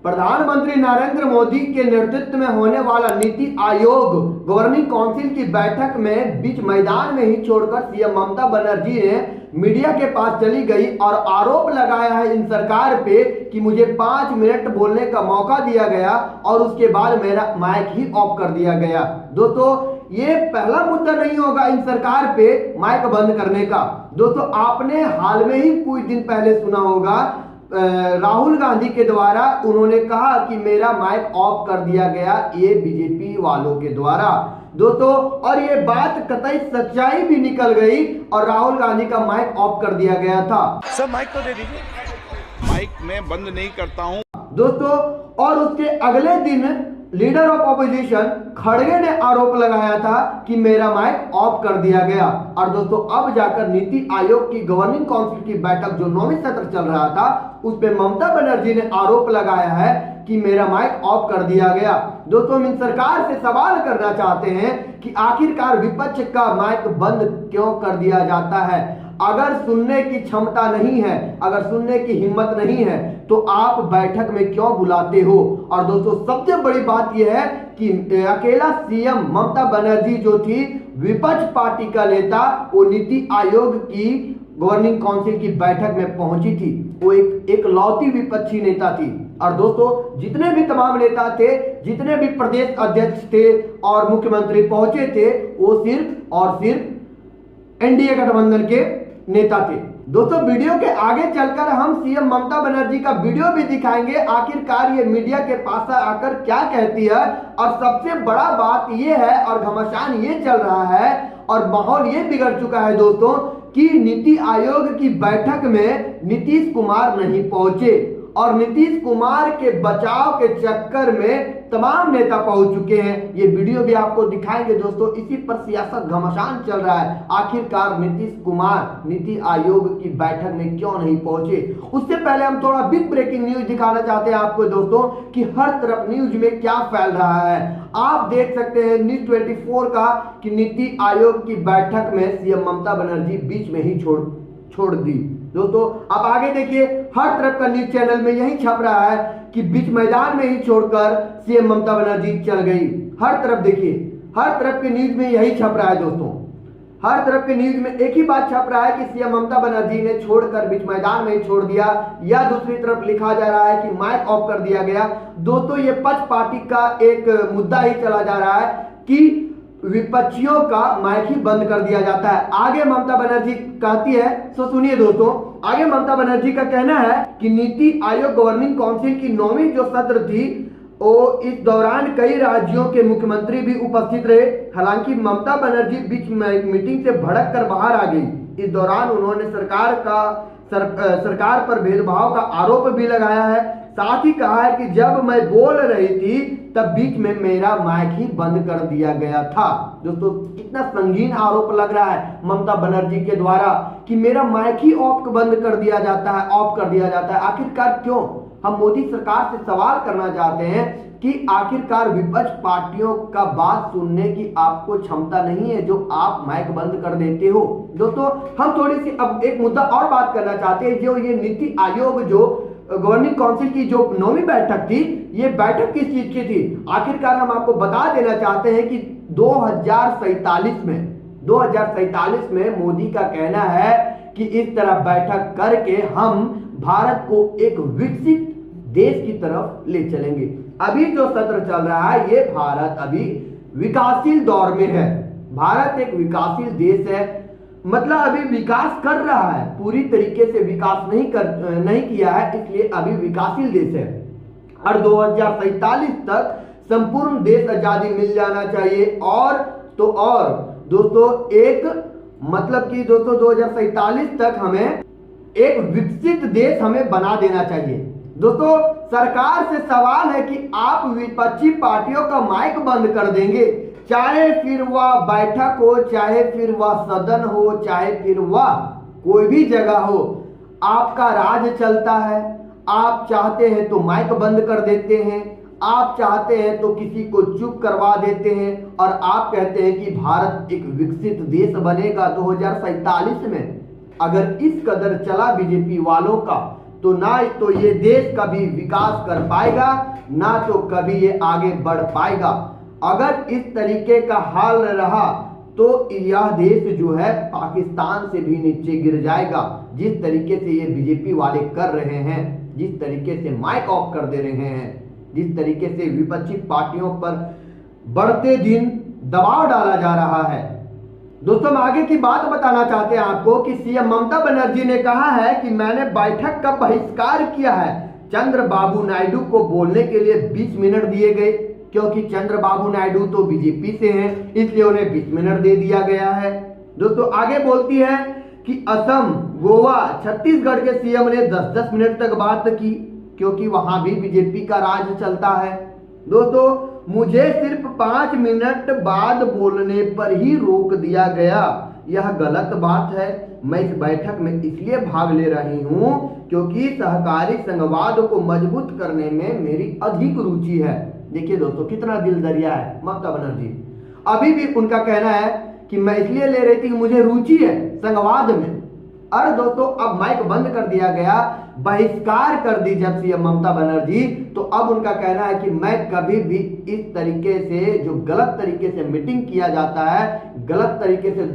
प्रधानमंत्री नरेंद्र मोदी के नेतृत्व में होने वाला नीति आयोग गवर्निंग काउंसिल की बैठक में बीच मैदान में ही छोड़कर सीएम ममता बनर्जी ने मीडिया के पास चली गई और आरोप लगाया है इन सरकार पे कि मुझे 5 मिनट बोलने का मौका दिया गया और उसके बाद मेरा माइक ही ऑफ कर दिया गया। दोस्तों, ये पहला मुद्दा नहीं होगा इन सरकार पे माइक बंद करने का। दोस्तों, आपने हाल में ही कुछ दिन पहले सुना होगा राहुल गांधी के द्वारा उन्होंने कहा कि मेरा माइक ऑफ कर दिया गया, ये बीजेपी वालों के द्वारा। दोस्तों, और ये बात कतई सच्चाई भी निकल गई और राहुल गांधी का माइक ऑफ कर दिया गया था। सर माइक तो दे दीजिए, माइक मैं बंद नहीं करता हूं। दोस्तों, और उसके अगले दिन लीडर ऑफ ऑपोजिशन खड़गे ने आरोप लगाया था कि मेरा माइक ऑफ कर दिया गया। और दोस्तों, अब जाकर नीति आयोग की गवर्निंग काउंसिल की बैठक जो 9वीं सत्र चल रहा था उस पे ममता बनर्जी ने आरोप लगाया है कि मेरा माइक ऑफ कर दिया गया। दोस्तों, हम इन सरकार से सवाल करना चाहते हैं कि आखिरकार विपक्ष का माइक बंद क्यों कर दिया जाता है? अगर सुनने की क्षमता नहीं है, अगर सुनने की हिम्मत नहीं है तो आप बैठक में क्यों बुलाते हो? और दोस्तों, सबसे बड़ी बात यह है कि अकेला सीएम ममता बनर्जी जो थी विपक्ष पार्टी का नेता, वो नीति आयोग की गवर्निंग काउंसिल की बैठक में पहुंची थी। वो एक लौती विपक्षी नेता थी। और दोस्तों, जितने भी तमाम नेता थे, जितने भी प्रदेश अध्यक्ष थे और मुख्यमंत्री पहुंचे थे, वो सिर्फ और सिर्फ एनडीए गठबंधन के नेता थे। दोस्तों, वीडियो के आगे चलकर हम सीएम ममता बनर्जी का वीडियो भी दिखाएंगे, आखिरकार ये मीडिया के पास आकर क्या कहती है। और सबसे बड़ा बात ये है और घमासान ये चल रहा है और माहौल ये बिगड़ चुका है दोस्तों कि नीति आयोग की बैठक में नीतीश कुमार नहीं पहुंचे और नीतीश कुमार के बचाव के चक्कर में तमाम नेता पहुंच चुके हैं। ये वीडियो भी आपको दिखाएंगे दोस्तों। इसी पर सियासत घमासान चल रहा है, आखिरकार नीतीश कुमार नीति आयोग की बैठक में क्यों नहीं पहुंचे। उससे पहले हम थोड़ा बिग ब्रेकिंग न्यूज दिखाना चाहते हैं आपको दोस्तों कि हर तरफ न्यूज में क्या फैल रहा है। आप देख सकते हैं न्यूज 24 का कि नीति आयोग की बैठक में सीएम ममता बनर्जी बीच में ही छोड़ दी। दोस्तों, आप आगे देखिए, हर तरफ का न्यूज चैनल में यही छप रहा है कि बीच मैदान में ही छोड़कर सीएम ममता बनर्जी चल गई। हर तरफ देखिए, हर तरफ के न्यूज में यही छप रहा है दोस्तों। हर तरफ के न्यूज में एक ही बात छप रहा है कि सीएम ममता बनर्जी ने छोड़कर बीच मैदान में ही छोड़ दिया, या दूसरी तरफ लिखा जा रहा है कि माइक ऑफ कर दिया गया। दोस्तों, ये पक्ष पार्टी का एक मुद्दा ही चला जा रहा है कि विपक्षियों का माइक ही बंद कर दिया जाता है। आगे ममता बनर्जी कहती है, तो सुनिए दोस्तों, आगे ममता बनर्जी का कहना है कि नीति आयोग गवर्निंग काउंसिल की 9वीं जो सत्र थी, वो इस दौरान कई राज्यों के मुख्यमंत्री भी उपस्थित रहे। हालांकि ममता बनर्जी बीच मीटिंग से भड़क कर बाहर आ गई। इस दौरान उन्होंने सरकार पर भेदभाव का आरोप भी लगाया है। साथ ही कहा है कि जब मैं बोल रही थी तब बीच में मेरा माइक ही बंद कर दिया गया था। दोस्तों, कितना संगीन आरोप लग रहा है ममता बनर्जी के द्वारा कि मेरा माइक ही ऑफ कर दिया जाता है। आखिरकार क्यों? हम मोदी सरकार से सवाल करना चाहते हैं कि आखिरकार विपक्ष पार्टियों का बात सुनने की आपको क्षमता नहीं है जो आप माइक बंद कर देते हो। दोस्तों, हम थोड़ी सी अब एक मुद्दा और बात करना चाहते हैं। जो ये नीति आयोग जो गवर्निंग काउंसिल की जो 9वीं बैठक थी, ये बैठक किस चीज की थी? आखिरकार हम आपको बता देना चाहते हैं कि 2047 में मोदी का कहना है कि इस तरह बैठक करके हम भारत को एक विकसित देश की तरफ ले चलेंगे। अभी जो सत्र चल रहा है, ये भारत अभी विकासशील दौर में है। भारत एक विकासशील देश है, मतलब अभी विकास कर रहा है, पूरी तरीके से विकास नहीं किया है, इसलिए अभी विकासशील देश है। और 2047 तक संपूर्ण देश आजादी मिल जाना चाहिए। और तो और दोस्तों, एक मतलब कि दोस्तों 2047 तक हमें एक विकसित देश हमें बना देना चाहिए। दोस्तों, सरकार से सवाल है कि आप विपक्षी पार्टियों का माइक बंद कर देंगे, चाहे फिर वह बैठक हो, चाहे फिर वह सदन हो, चाहे फिर वह कोई भी जगह हो, आपका राज चलता है। आप चाहते हैं तो माइक बंद कर देते हैं, आप चाहते हैं तो किसी को चुप करवा देते हैं और आप कहते हैं कि भारत एक विकसित देश बनेगा 2047 में। अगर इस कदर चला बीजेपी वालों का तो ना तो ये देश कभी विकास कर पाएगा, ना तो कभी ये आगे बढ़ पाएगा। अगर इस तरीके का हाल रहा तो यह देश जो है पाकिस्तान से भी नीचे गिर जाएगा। जिस तरीके से ये बीजेपी वाले कर रहे हैं, जिस तरीके से माइक ऑफ कर दे रहे हैं, जिस तरीके से विपक्षी पार्टियों पर बढ़ते दिन दबाव डाला जा रहा है। दोस्तों हम आगे की बात बताना चाहते हैं आपको कि सीएम ममता बनर्जी ने कहा है कि मैंने बैठक का बहिष्कार किया है। चंद्रबाबू नायडू को बोलने के लिए 20 मिनट दिए गए, क्योंकि चंद्रबाबू नायडू तो बीजेपी से हैं, इसलिए उन्हें 20 मिनट दे दिया गया है। दोस्तों आगे बोलती है कि असम, गोवा, छत्तीसगढ़ के सीएम ने 10-10 मिनट तक बात की, क्योंकि वहां भी बीजेपी का राज चलता है। दोस्तों मुझे सिर्फ 5 मिनट बाद बोलने पर ही रोक दिया गया, यह गलत बात है। मैं इस बैठक में इसलिए भाग ले रही हूं क्योंकि सहकारी संघवाद को मजबूत करने में मेरी अधिक रुचि है। देखिए दोस्तों कितना दिल दरिया है ममता बनर्जी। अभी भी उनका कहना है कि मैं इसलिए ले रही थी कि मुझे रुचि है संघवाद में। अरे दोस्तों अब माइक बंद कर दिया गया, बहिष्कार कर दी जब सीएम ममता बनर्जी, तो अब उनका कहना है कि मैं कभी भी इस तरीके से जो गलत तरीके से मीटिंग किया जाता है, गलत तरीके से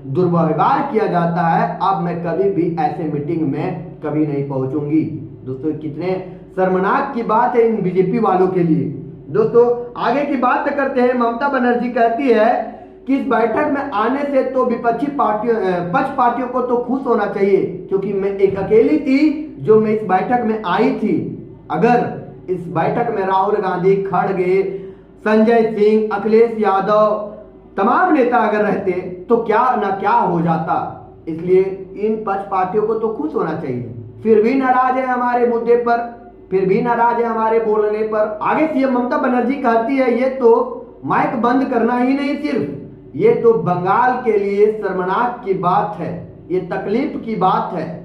दुर्व्यवहार किया जाता है, अब मैं कभी भी ऐसे मीटिंग में कभी नहीं पहुंचूंगी। दोस्तों कितने शर्मनाक की बात है इन बीजेपी वालों के लिए। दोस्तों आगे की बात करते हैं। ममता बनर्जी कहती है कि इस बैठक में आने से तो विपक्षी पार्टियों पक्ष पार्टियों को तो खुश होना चाहिए, क्योंकि मैं एक अकेली थी जो मैं इस बैठक में आई थी। अगर इस बैठक में राहुल गांधी, खड़गे, संजय सिंह, अखिलेश यादव, तमाम नेता अगर रहते तो क्या ना क्या हो जाता। इसलिए इन पक्ष पार्टियों को तो खुश होना चाहिए। फिर भी नाराज है हमारे मुद्दे पर, फिर भी नाराज है हमारे बोलने पर। आगे सीएम ममता बनर्जी कहती है ये तो माइक बंद करना ही नहीं, सिर्फ ये तो बंगाल के लिए शर्मनाक की बात है, ये तकलीफ की बात है।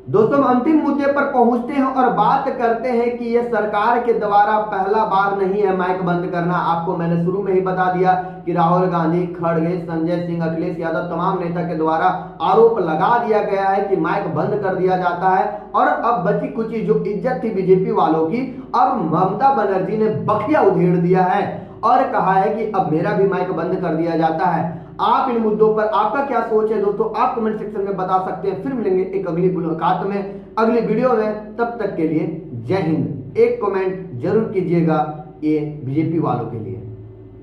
दोस्तों हम अंतिम मुद्दे पर पहुंचते हैं और बात करते हैं कि यह सरकार के द्वारा पहला बार नहीं है माइक बंद करना। आपको मैंने शुरू में ही बता दिया कि राहुल गांधी, खड़गे, संजय सिंह, अखिलेश यादव, तमाम नेता के द्वारा आरोप लगा दिया गया है कि माइक बंद कर दिया जाता है। और अब बची कुची जो इज्जत थी बीजेपी वालों की, अब ममता बनर्जी ने बखिया उधेड़ दिया है और कहा है कि अब मेरा भी माइक बंद कर दिया जाता है। आप इन मुद्दों पर आपका क्या सोच है दोस्तों, आप कमेंट सेक्शन में बता सकते हैं। फिर मिलेंगे एक अगली मुलाकात में, अगली वीडियो में। तब तक के लिए जय हिंद। एक कमेंट जरूर कीजिएगा ये बीजेपी वालों के लिए।